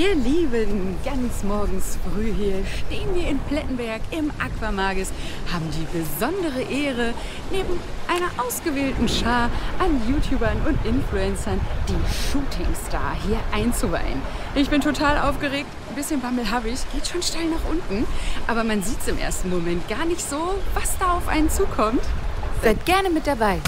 Ihr Lieben, ganz morgens früh hier stehen wir in Plettenberg im Aquamagis, haben die besondere Ehre, neben einer ausgewählten Schar an YouTubern und Influencern die Shootingstar hier einzuweihen. Ich bin total aufgeregt, ein bisschen Bammel habe ich, geht schon steil nach unten, aber man sieht es im ersten Moment gar nicht so, was da auf einen zukommt. Seid gerne mit dabei.